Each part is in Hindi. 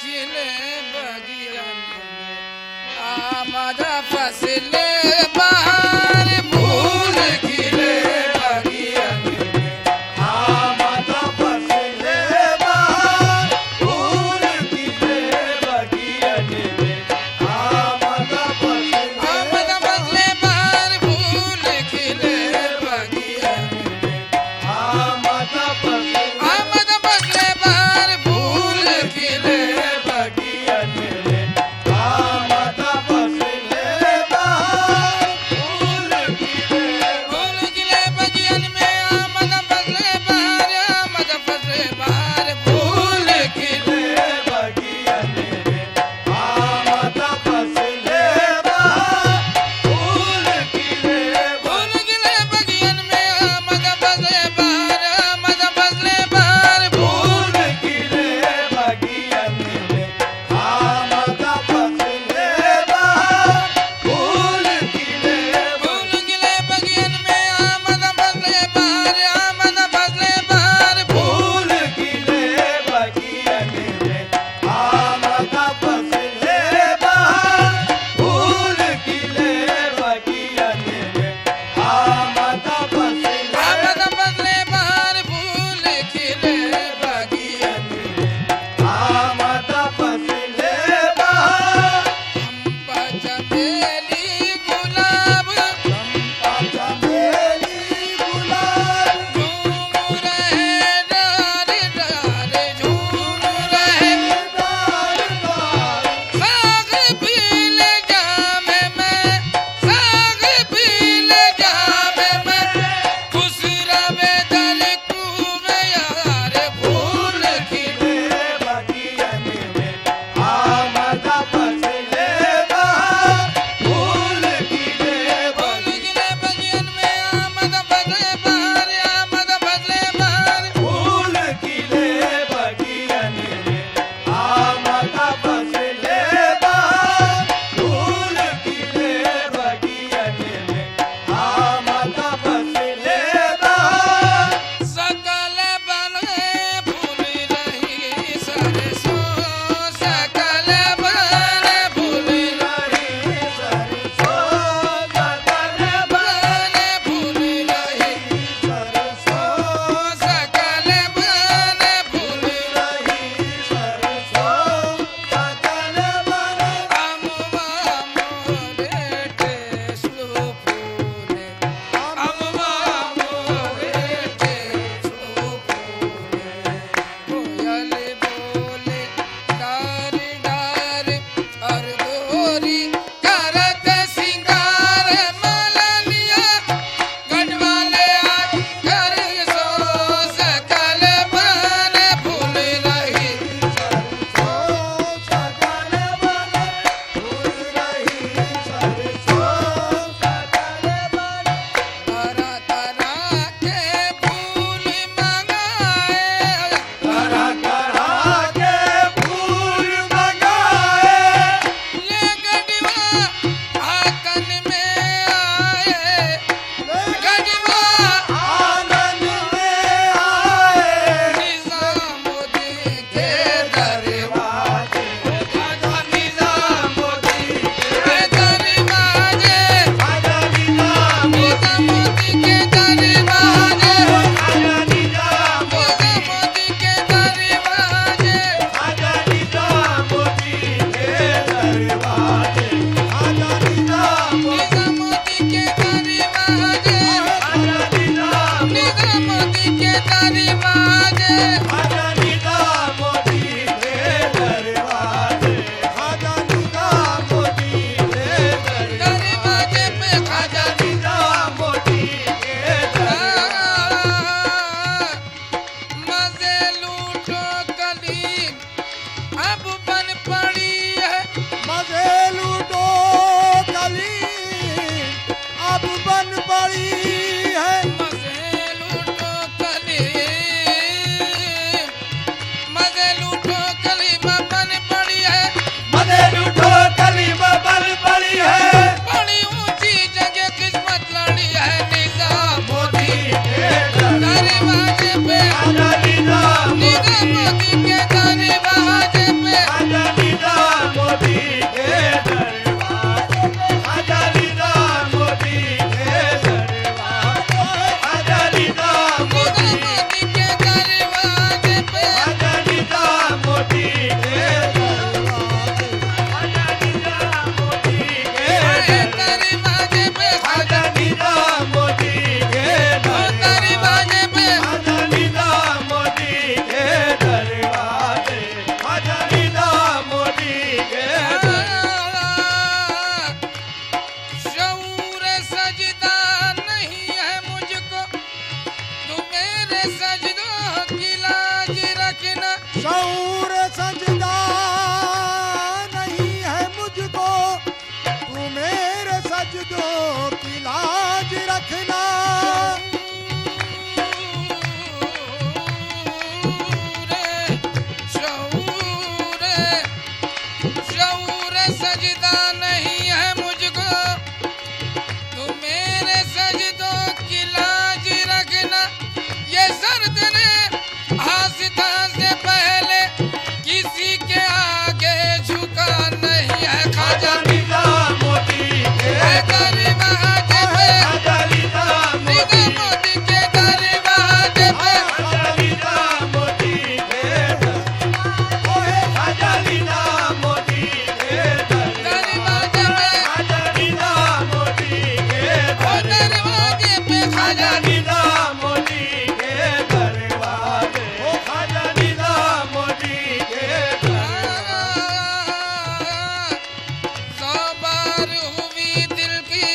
खिले बगियन में आमद फसले बहार फूल खिले बगियन में आमद फसले बहार फूल खिले बगियन में आमद फसले बहार फूल खिले बगियन में आमद फसले बहार फूल खिले बगियन में आमद फसले बहार फूल खिले फूल खिले बगियन में आमद फसले बहार फूल खिले बगियन में आमद फसले बहार फूल खिले फूल खिले बगियन में आमद फसले बहार फूल खिले बगियन में आमद फसले बहार फूल खिले फूल खिले बगियन में आमद फसले बहार फूल खिले बगियन में आमद फसले बहार फूल खिले बगियन में आमद फसले आमद फसले बहार फूल खिले बगियन में आमद फसले बहार चंपा चमेली गुलाब चमेली गुलाब झूम रहे डारे डारे झूम रहे साग पीले जामे में साग पीले जामे में खुश रवे दल कूवे यार फूल खिले बगियन में आमद फसले बहार फूल खिले फूल खिले बगियन में आमद फसले बहार फूल खिले बगियन में आमद फसले बहार फूल खिले बगियन में आमद फसले बहार सकल बने फूल रही सरसों सकल बने फूल रही सरसों सकल बने फूल रही सरसों सकल बने फूल रही सरसों सकल बने अमवा मोरे टेसलो फूले अमवा मोरे टेसलो फूले कोयल बोले डार डार और गोरी करत सिंगार मललिया गढ़वाले आज घर सो सकल बने फूल रही सरसों सकल बने फूल रही सरसों सकल बने तरह तरह के फूल मंगाए तरह तरह के फूल मंगाए ले गढ़वा आंगन में आए गढ़वा आंगन में आए निजामुद्दीन के दरवाजे आजा निजामुद्दीन के दरवाजे आजा निजामुद्दीन निजामुद्दीन के दरवाजे आजा निजामुद्दीन निजामुद्दीन के दरवाजे आजा निजामुद्दीन के दरवाजे आजा निजामुद्दीन निजामुद्दीन के दरवाजे आजा निजामुद्दीन निजामुद्दीन के दरवाजे आजा निजामुद्दीन के दरवाजे आजा निजामुद्दीन के दरवाजे पे खाजा निजामुद्दीन के मजे लूटो कली अब बन पड़ी है मजे लूटो कली अब बन पड़ी है मजे लूटो कली मजे लूटो कली में बन पड़ी है मजे लूटो कली में बन पड़ी है बड़ी ऊंची जगह किस्मत लड़ी है निजामुद्दीन के दरवाजे पे आजा निजामुद्दीन निजामुद्दीन के दरवाजे पे आजा शऊर सजदा नहीं है मुझको, तू मेरे सजदों की लाज रखना। शऊर सजदा नहीं है मुझको, तू मेरे सजदों की लाज रखना। ये सर्द ने आस्था से पहले किसी के आगे झुका नहीं है। खाजा निजामुद्दीन के दरवाजे पे, खाजा निजामुद्दीन निजामुद्दीन के दरवाजे पे, खाजा निजामुद्दीन के ओए खाजा निजामुद्दीन के दरवाजे पे, खाजा निजामुद्दीन के दरवाजे पे खाजा खाजा निजामुद्दीन के दरवाजे ओ खाजा निजामुद्दीन के सौ बार हुई दिल की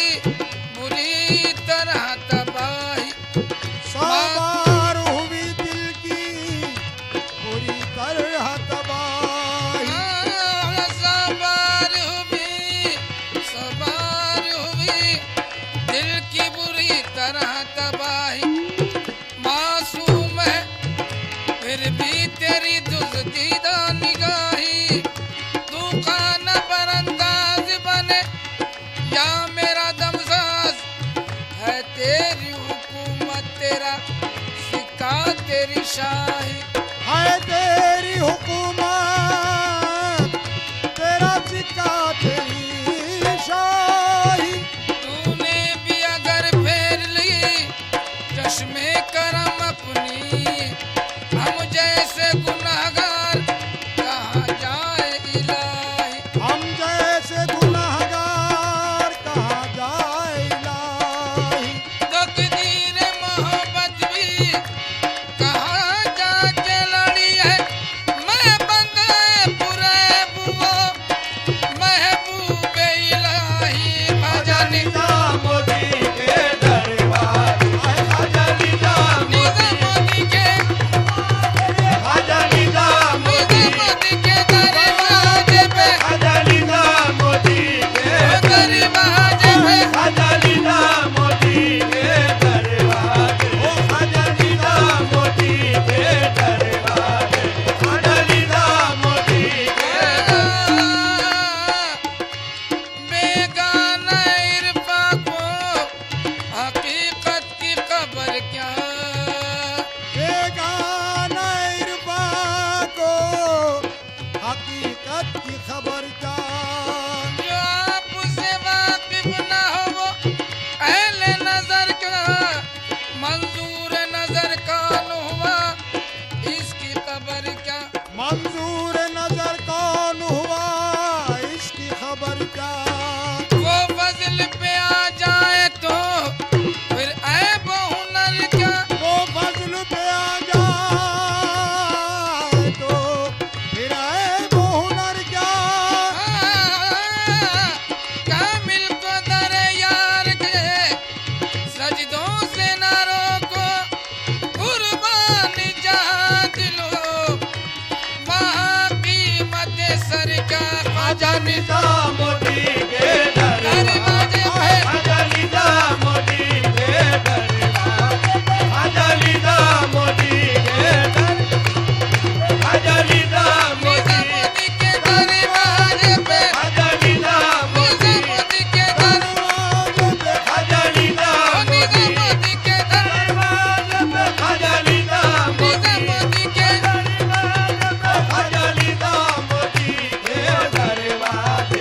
बुरी तरह तबाही। सवार हुई दिल की पूरी तरह तबाही। सवार हुई दिल की बुरी तरह तबाही। मासूम है फिर भी तेरी दुज़दीदा निगाही। तू खाना पर अंदाज बने या मेरा दमसाज है, तेरी हुकूमत तेरा सिक्का तेरी शाही। है तेरी हुकूमत, तेरा सिक्का तेरी शाही। तूने भी अगर फेर ली चश्मे करम अपनी, हम जैसे गुनाहगार कहाँ जाए इलाही। हम जैसे गुनाहगार कहाँ जाए इलाही। तकदीर मोहब्बत भी कहाँ जाके लड़ी है। मैं बंदे बुरे बुओ महबूब इलाही। भजा निजामुद्दीन के दरबार खाजा निजामुद्दीन निजामुद्दीन के खाजा निजामुद्दीन निजामुद्दीन के दरवाजे पे, खाजा निजामुद्दीन के दरवाजे पे खाजा निजामुद्दीन के दरवाजे ओ खाजा निजामुद्दीन के दरवाजे खाजा निजामुद्दीन बेगाना इरफा को हकीकत की खबर क्या। बेगाना इरफा को हकीकत की खबर जान। जो आपसे वाकिफ न हो वो अहले नजर का मंजूर नजर कौन हुआ, इसकी खबर क्या। मंजूर नजर कौन हुआ, इसकी खबर क्या। वो फजल पे आ जाए तो फिर ऐब हुनर क्या। वो फजल पे आ जाए तो फिर आए वो हुनर क्या। कामिल को दर यार के सजदों से न रोको, कुर्बानी जहाँ दिलो वहाँ कीमत सर का। खाजा निजामुद्दीन के दरवाजे पे, खाजा निजामुद्दीन के दरबार खाजा निजामुद्दीन के खाजा निजामुद्दीन निजामुद्दीन के दरवाजे पे, खाजा निजामुद्दीन निजामुद्दीन के दरवाजे खाजा निजामुद्दीन निजामुद्दीन के दरवाजे खाजा निजामुद्दीन निजामुद्दीन के खाजा निजामुद्दीन के दरबार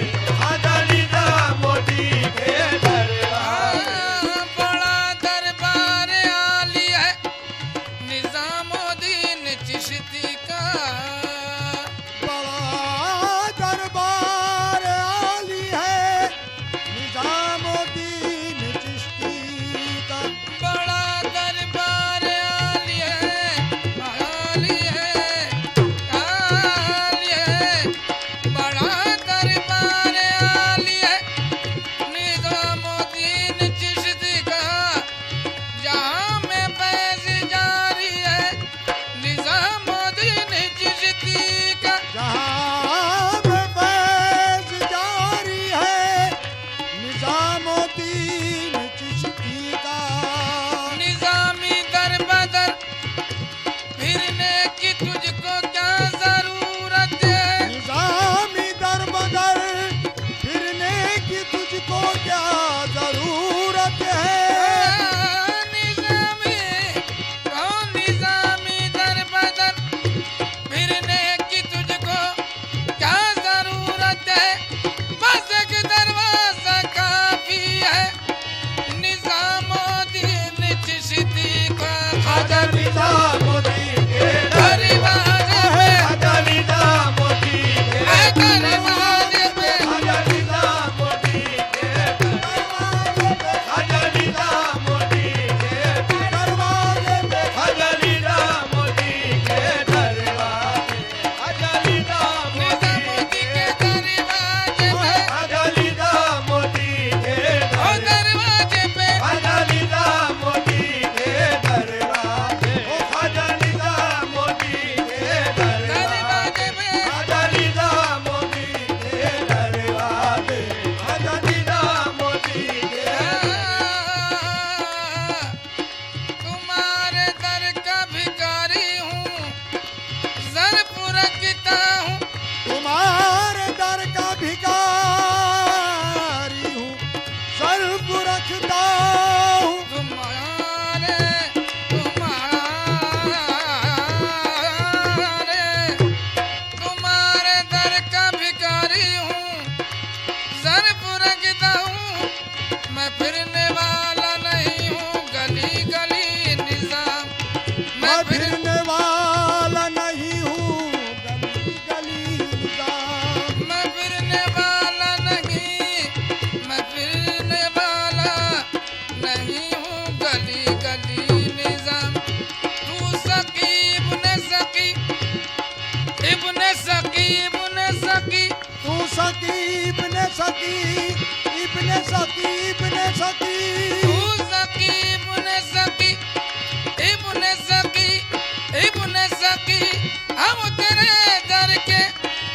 रखता हूँ, तुम्हारे दर का भिखारी हूँ, सर्व रखता हूँ। तुम्हारे दर का भिखारी हूँ, सर्व रखता हूँ। मैं फिरने वाला नहीं हूँ गली गली निजाम, मैं फिरने वाला नहीं हूँ गली गली निजाम। मैं फिरने वाला नहीं, मैं फिरने वाला नहीं हूँ गली गली निजाम। तू सकी इब्ने सकी, इब्ने सकी, इब्ने सकी, तू सकी इब्ने सकी, इब्ने सकी, इब्ने सकी। तू सकी इब्ने सकी, इब्ने सकी, इब्ने सकी। हम तेरे दर के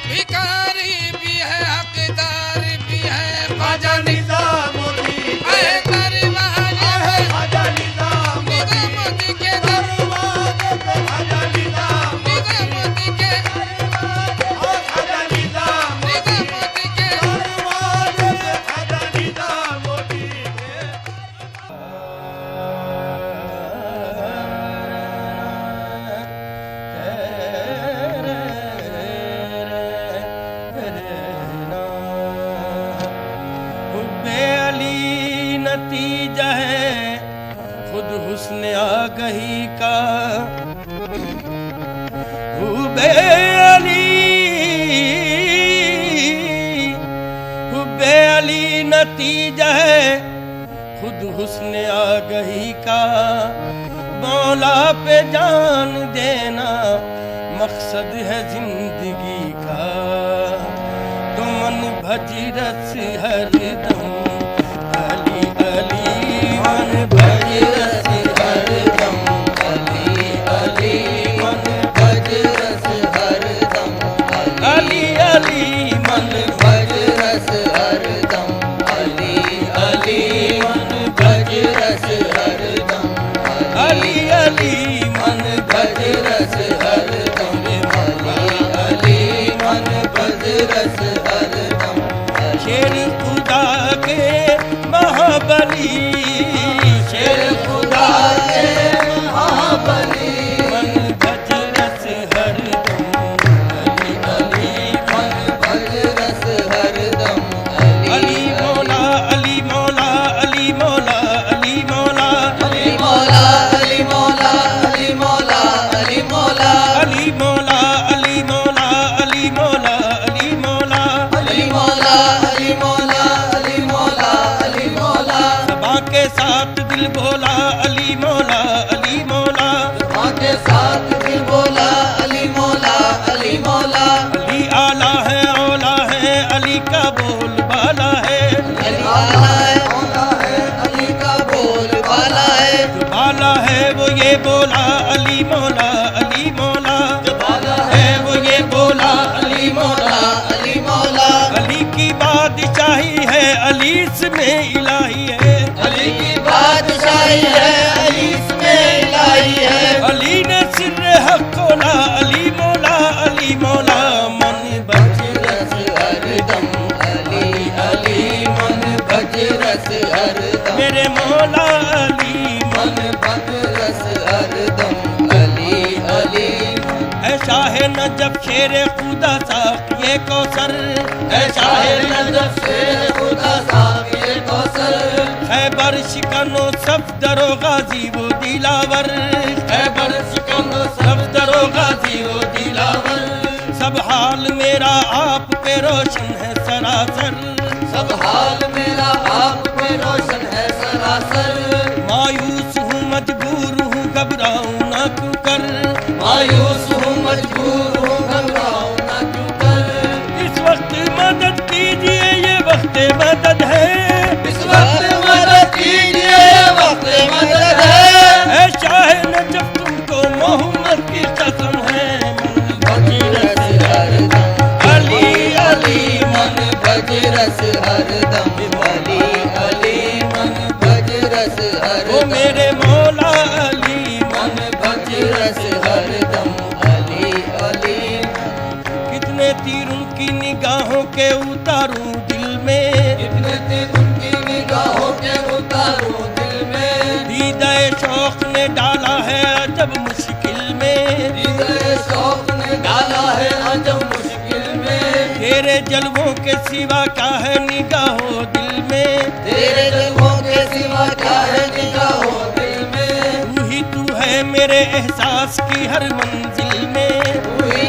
भिखारी भी है, हकदार भी है। ख्वाजा निजामुद्दीन ऐ दरवाजे पे ख्वाजा निजामुद्दीन निजामुद्दीन के दरवाजे पे ख्वाजा निजामुद्दीन निजामुद्दीन के ख्वाजा निजामुद्दीन निजामुद्दीन के दरवाजे पे ख्वाजा निजामुद्दीन हुब्बे अली नतीजा है खुद हुस्न आगही का। हुब्बे अली नतीजा है खुद हुस्न आगही का। मौला पे जान देना मकसद है जिंदगी का। तो मन भजरस हरदम अली अली, मन भजरस हरदम अली अली, मन भजरस हरदम अली अली, मन भजरस हरदम अली अली, मन भजरस हरदम अली अली, मन भजरस हरदम अली अली, मन भजरस हरदम। शेर खुदा के महाबली, शेर खुदा के महाबली, मन भजरस हरदम अली अली, मन भजरस हरदम अली मौला, अली मौला, अली मौला, अली मौला, अली मौला, अली मौला, अली मौला, अली मौला, अली मौला, अली मौला, अली मौला, अली मौला, अली मौला, अली मौला, अली मौला, अली मौला। सबा के साथ दिल बोला अली मौला, अली मौला, सबा के साथ दिल बोला अली मौला, अली मौला। अली आला है औला है अली का बोल बाला है, अली आला है औला है अली का बोल बाला है। जो बाला है वो ये बोला अली मौला, अली मौला, जो बाला है वो ये बोला अली मौला, अली मौला। अली की बादशाही है अली इसमें इलाही है, अली की बादशाही है अली इसमें इलाही है। अली ने सिर्रे हक खोला अली मौला, अली मौला, मन भजरस हरदम अली अली, मन भजरस हरदम मेरे मौला अली, मन भजरस हरदम अली अली। ऐ शाहे नजफ शेर खुदा साफ ये कौसर, ऐ शाहे नजफ शेर खुदा साफ ये कौसर। खैबर शिकनो सफदरो गाजी वो दिलावर, खैबर शिकनो सफदरो गाजी वो दिलावर। सब हाल मेरा आप पे रोशन है सरासर, सब हाल मेरा आप पे रोशन है सरासर। मायूस हूँ मजबूर हूँ घबराऊँ ना क्यों कर, मायूस हूँ मजबूर हूँ घबराऊँ ना क्यों कर। इस वक्त मदद कीजिए ये वक्त मदद है, इस वक्त मदद कीजिए ये वक्त मदद है। ऐ चाहे न जब तुमको मोहम्मद की कसम है, मन भजरस हरदम अली अली, मन भजरस हरदम अली अली, मन भजरस हरदम। ओ मेरे मौला अली, मन भजरस हरदम अली अली। तीर उनकी निगाहों के उतारूं दिल में, कितने तीर उनकी निगाहों के उतारूं दिल में। दीदाए शौक ने डाला है अजब मुश्किल में, दीदाए शौक ने डाला है अजब मुश्किल में। तेरे जलवों के सिवा क्या है निगाहों दिल में, तेरे जलवों के सिवा क्या है निगाहों दिल में। तू ही तू है मेरे एहसास की हर मंजिल में,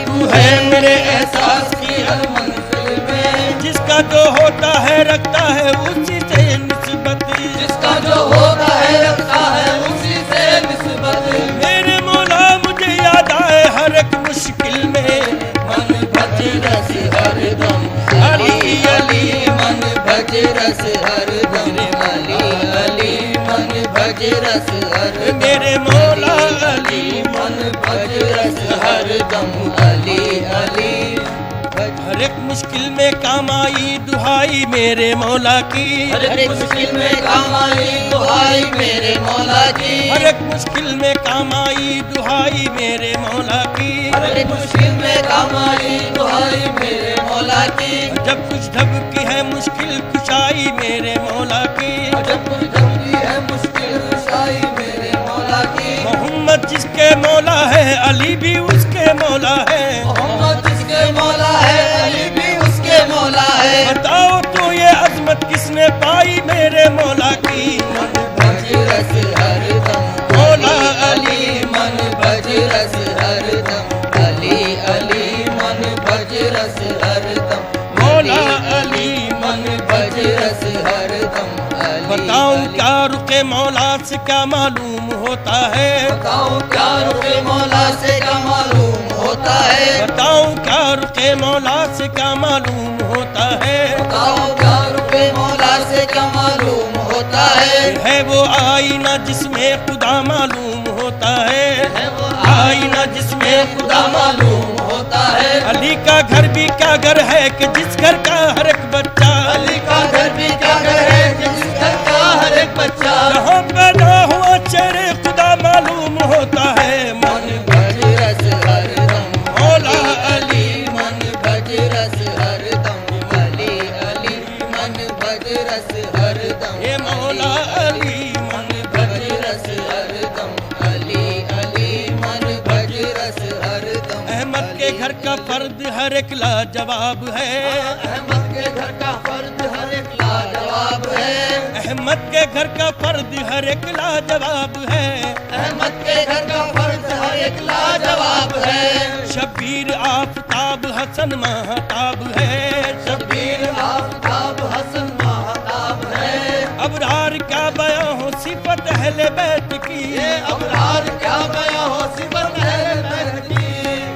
तू है मेरे एहसास की हर मंजिल में। जिसका जो होता है रखता है उसी से निस्बत, जिसका जो होता है रखता है उसी से निस्बत। मेरे मौला मुझे याद आए हर एक मुश्किल में, मन भज रस हरदम अली अली, मन भज रस हरदम अली अली, मन भज रस हरदम मेरे मौला अली। मन भज रस हरदम अली अली। हर एक मुश्किल में काम आई दुहाई मेरे मौला की, हर एक मुश्किल में काम आई दुहाई मेरे मौला की। हर एक मुश्किल में काम आई दुहाई मेरे मौला की। हर एक मुश्किल में काम आई दुहाई मेरे मौला की। जब कुछ ढबकी है मुश्किल कुशाई मेरे मौला की, जब कुछ ढबकी है मुश्किल कुशाई मेरे मौला की। मोहम्मद जिसके मौला है अली भी उसके मौला है, मोहम्मद जिसके मौला है अली भी उसके मौला है। बताओ तो ये अजमत किसने पाई मेरे मौला की। मन भज रस हरदम मौला अली, मन भज रस हरदम अली अली, मन भज रस हरदम मौला अली। मन भज रस हरदम अली। बताऊं क्या रुके मौला से क्या मालूम होता है, बताओ क्या रुके मौला से क्या मालूम होता है। बताऊं क्या रुके मौला से क्या मालूम होता है। बताओ क्या रुके मौला से क्या मालूम होता है वो आईना जिसमें खुदा मालूम होता है, वो आईना जिसमें खुदा मालूम होता है। अली का घर भी क्या घर है कि जिस घर का हर एक बच्चा, अली का घर भी क्या घर है जिस घर का हर एक बच्चा। जहाँ पैदा हुआ चेहरे खुदा मालूम होता है। मन भज रस हरदम मौला अली, मन भज रस हरदम अली अली, मन भज रस हरदम ये मौला अली। मन भज रस हरदम अली अली, मन भज रस हरदम। अहमद के घर का फर्द हर एक लाजवाब है, अहमद के घर का फर्द हर एक लाजवाब है। अहमद के घर का फर्द हर एक लाजवाब है। अहमद के घर का फर्ज हर एक लाजवाब है। शबीर आफताब हसन महताब है, शबीर आफताब हसन महताब है। अबरार क्या बयां हो सिफत अहले बैत की, अबरार क्या बयां हो सिफत अहले बैत की।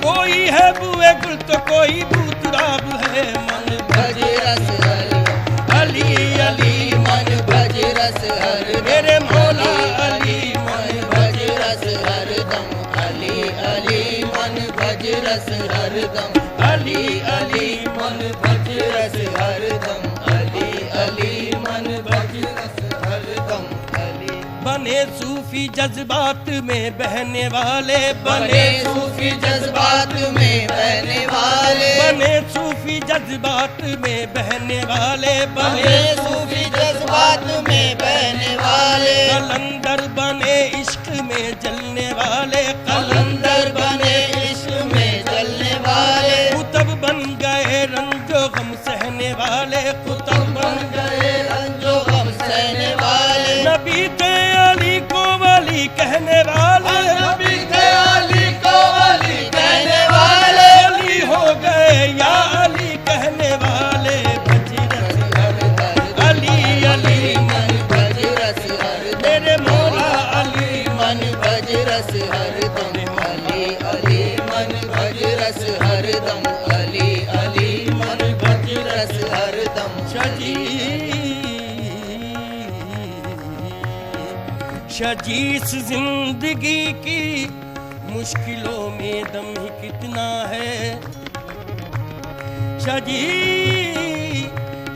कोई है बुए गुल तो कोई बूतराब है। मन भज रस अली अली, मन भज रस हरदम मेरे मौला अली। मन भज रस हरदम अली अली, मन भज रस हरदम अली अली, मन भज रस हरदम अली अली, मन भज रस हरदम अली। बने सूफी जज्बात में बहने वाले, बने सूफी जज्बात में बहने वाले। बने सूफी जज्बात में बहने वाले, बने सूफी जज्बात में बहने वाले। कलंदर बने इश्क में जलने वाले, कलंदर बने इश्क में जलने वाले। कुतब बन गए रंजो गम सहने वाले, कुतब बन गए रंजो गम सहने वाले। नबी थे अली को वली कहने वाले, नबी थे अली को वली कहने वाले। अली हो गए या अली कहने वाले। भज रस हरदम अली अली, मन भज रस हरदम मेरे मौला अली। मन भज रस हरदम अली अली, मन भज रस हरदम अली अली, मन भज रस हरदम शजीस जिंदगी की मुश्किलों में दम ही कितना है।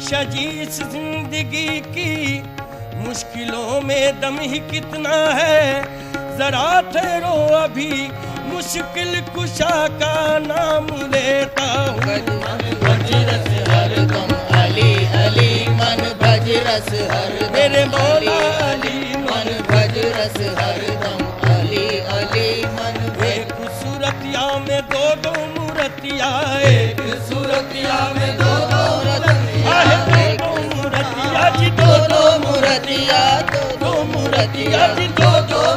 शजीस जिंदगी की मुश्किलों में दम ही कितना है। जरा ठहरो अभी मुश्किल कुशा का नाम लेता हूँ। हरदम मेरे मौला अली मन भज रस हरदम अली अली मन भज एक सूरतिया में दो दो मूर्तिया एक सूरतिया में दो दो रतिया आहे दो दो मूर्तिया जी दो दो दो मूर्तिया दो मूर्तिया जी दो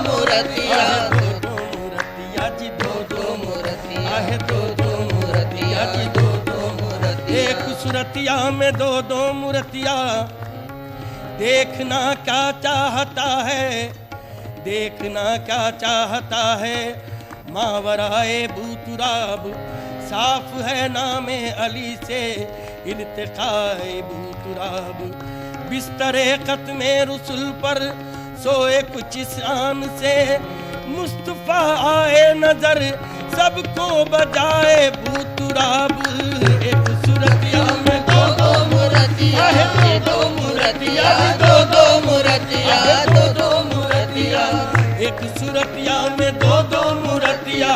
मूर्तिया दो मूर्तिया जी दो दो मूर्तिया आहे दो दो मूर्तिया जी दो मूर्तिया एक सूरतिया में दो दो मूर्तिया देखना क्या चाहता है देखना क्या चाहता है मावराए बूतुराब साफ है नामे अली से इल्तिकाए बूतुराब बिस्तरे ख़त्मे रसूल पर सोए कुछ शान से मुस्तफा आए नजर सबको बजाए बूतुराब एक सूरतिया में दो दो मूर्तिया दो मूर्तिया दो मूर्तिया दो मूर्तिया एक सूरतिया में दो दो मूर्तिया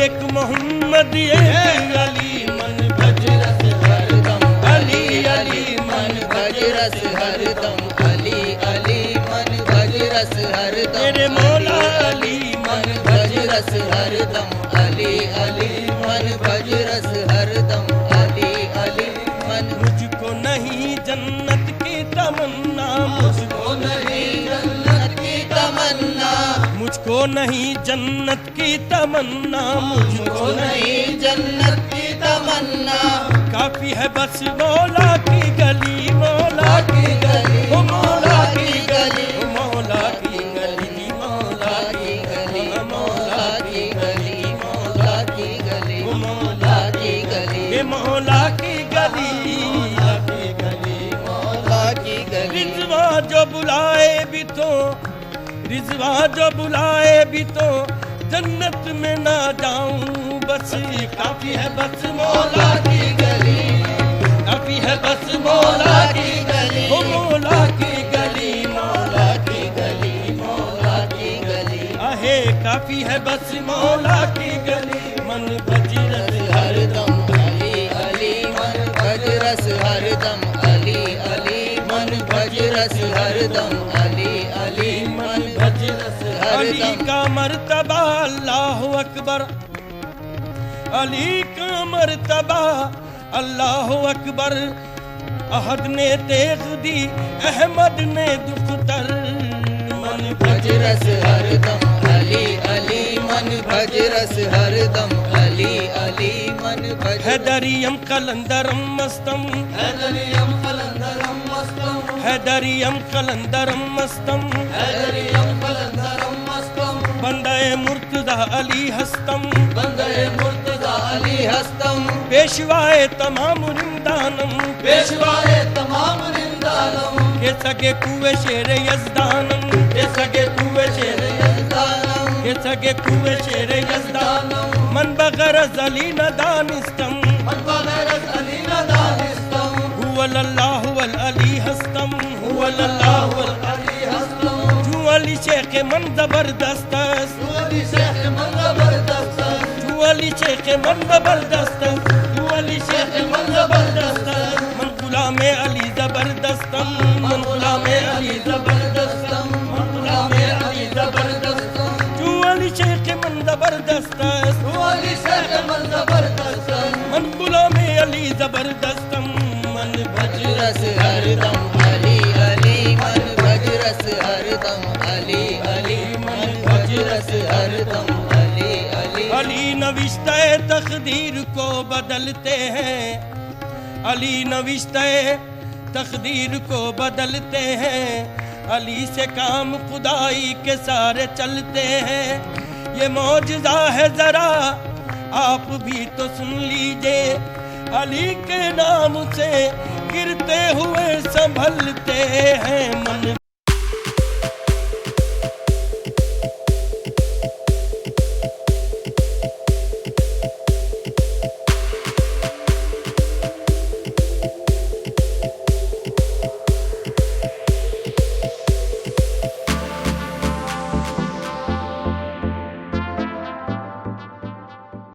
एक मोहम्मद एक अली मन भज रस हरदम अली अली मन भज रस हरदम अली अली मन भज रस हरदम मेरे मौला अली मन भज रस हरदम अली अली मन भज रस हरदम अली अली मन मुझको नहीं जन्नत की तमन्ना मुझको नहीं जन्नत की तमन्ना मुझको नहीं जन्नत की तमन्ना मुझको नहीं जन्नत की तमन्ना काफी है बस मौला की गली मौला की गली ओ मौला की गली ओ मौला की गली मौला की गली मौला की गली मौला की गली ओ मौला की गली ये मौला की गली मौला की गली रिजवा जो बुलाए भी तो रिजवा जो बुलाए भी तो जन्नत में ना जाऊं बस काफी है बस मौला की गली काफी है बस मौला की गली ओ मौला की गली मौला की गली मौला की गली आहे काफी है बस मौला की गली मन भजी रस हरदम अली अली मन भज रस हरदम अली अली मन भज रस हरदम अली अली मन भज रस अली हरदम का मर्तबा अल्लाह अकबर अली का मर्तबा अल्लाह अकबर अहद ने तेग दी अहमद ने दुख्तर मन भज रस हरदम अली अली मन भज रस हरदम अली अली मन भज हैदरियम कलंदरम मस्तम हैदरियम कलंदरम मस्तम हैदरियम कलंदरम मस्तम हैदरियम कलंदरम मस्तम बंदे मुर्तदा अली हस्तम बंदे मुर्तजा अली हस्तम पेशवाए तमाम रिंदानम पेशवाए तमाम निंदानम के सगे कुए शेर यजदानम के सगे कुए शेर यजदानम के सगे कुए शेर यजदानम मन बगरज अली न दानिस्तम मन बगरज अली न दानिस्तम हुवल्लाहु वल अली हस्तम हुवल्लाहु वल अली हस्तम जू अली शेख मन जबरदस्त तू अली शेख मन जबरदस्त जू अली शेख मन जबरदस्त जू अली शेख मन जबरदस्त मन गुलाम अली जबरदस्त मन गुलाम अली जबरदस्त मन गुलाम अली जबरदस्त जू अली शेख मन जबरदस्त तू अली शेख मन जबरदस्त मन गुलाम अली जबरदस्त मन भज रस हरदम अली अली मन भज रस हरदम अली अली मन भज रस हरदम अली अली अली नविश्ते तकदीर को बदलते हैं अली नविश्ते तकदीर को बदलते हैं अली से काम खुदाई के सारे चलते हैं ये मौजज़ा है जरा आप भी तो सुन लीजिए अली के नाम से गिरते हुए संभलते हैं मन